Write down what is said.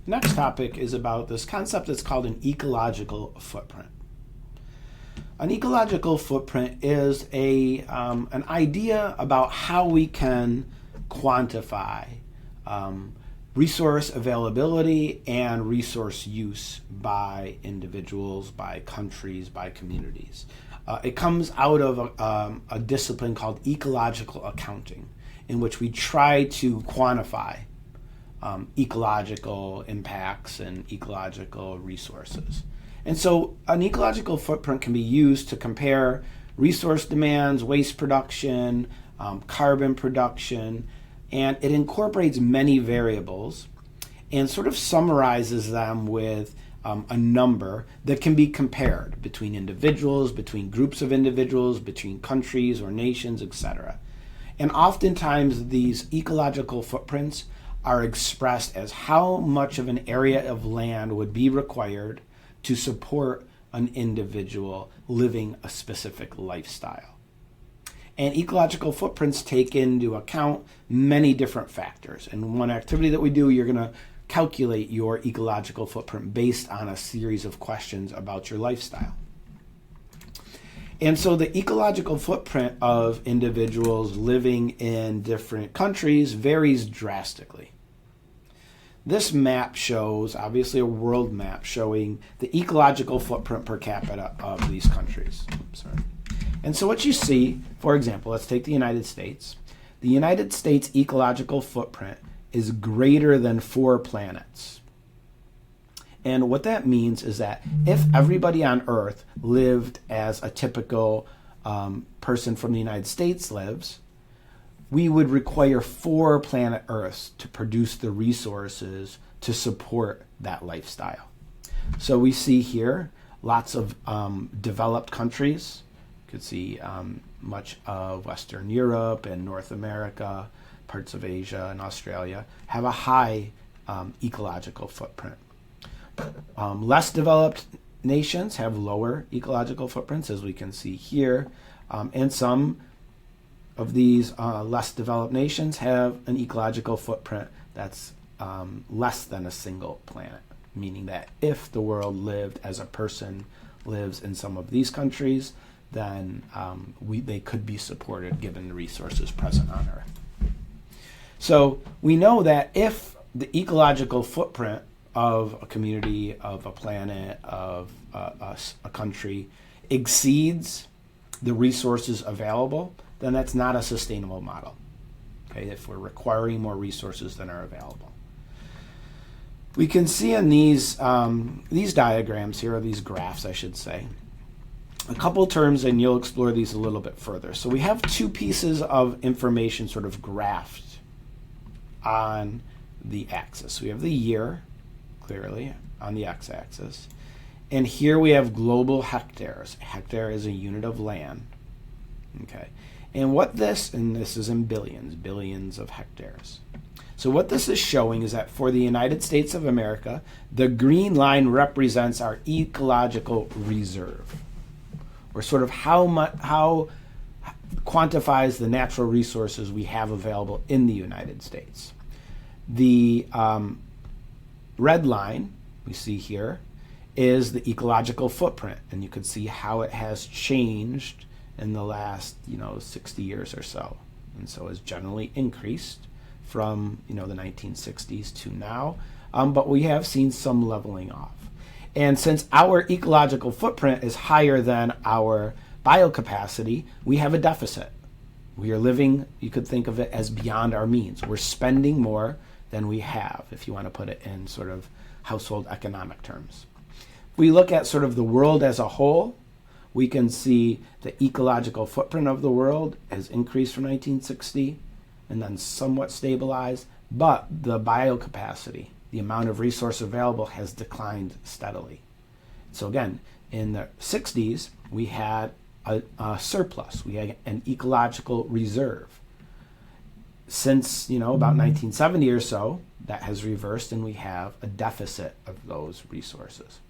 Next topic is about this concept that's called an ecological footprint. An ecological footprint is an idea about how we can quantify resource availability and resource use by individuals, by countries, by communities. It comes out of a discipline called ecological accounting, in which we try to quantify ecological impacts and ecological resources. And so an ecological footprint can be used to compare resource demands, waste production, carbon production, and it incorporates many variables and sort of summarizes them with a number that can be compared between individuals, between groups of individuals, between countries or nations, etc. And oftentimes these ecological footprints are expressed as how much of an area of land would be required to support an individual living a specific lifestyle. And ecological footprints take into account many different factors. And one activity that we do, you're going to calculate your ecological footprint based on a series of questions about your lifestyle. And so the ecological footprint of individuals living in different countries varies drastically. This map shows, obviously, a world map showing the ecological footprint per capita of these countries. And so what you see, for example, let's take the United States. The United States ecological footprint is greater than 4 planets. And what that means is that if everybody on Earth lived as a typical person from the United States lives, we would require 4 planet Earths to produce the resources to support that lifestyle. So we see here lots of developed countries. You could see much of Western Europe and North America, parts of Asia and Australia have a high ecological footprint. Less developed nations have lower ecological footprints, as we can see here, and some of these less developed nations have an ecological footprint that's less than a single planet, meaning that if the world lived as a person lives in some of these countries, then they could be supported given the resources present on Earth. So we know that if the ecological footprint of a community, of a planet, of a country exceeds the resources available, then that's not a sustainable model. Okay, if we're requiring more resources than are available. We can see in these diagrams here, or these graphs, I should say, a couple terms, and you'll explore these a little bit further. So we have 2 pieces of information sort of graphed on the axis. We have the year, clearly, on the x-axis. And here we have global hectares. A hectare is a unit of land. Okay. And what this is in billions of hectares. So what this is showing is that for the United States of America, the green line represents our ecological reserve, or sort of how quantifies the natural resources we have available in the United States. The red line we see here is the ecological footprint, and you can see how it has changed in the last 60 years or so, and so has generally increased from the 1960s to now, but we have seen some leveling off. And since our ecological footprint is higher than our biocapacity, we have a deficit. We are living, you could think of it as beyond our means. We're spending more than we have, if you want to put it in sort of household economic terms. If we look at sort of the world as a whole, we can see the ecological footprint of the world has increased from 1960 and then somewhat stabilized, but the biocapacity, the amount of resource available, has declined steadily. So again, in the 60s, we had a surplus. We had an ecological reserve. Since, about 1970 or so, that has reversed and we have a deficit of those resources.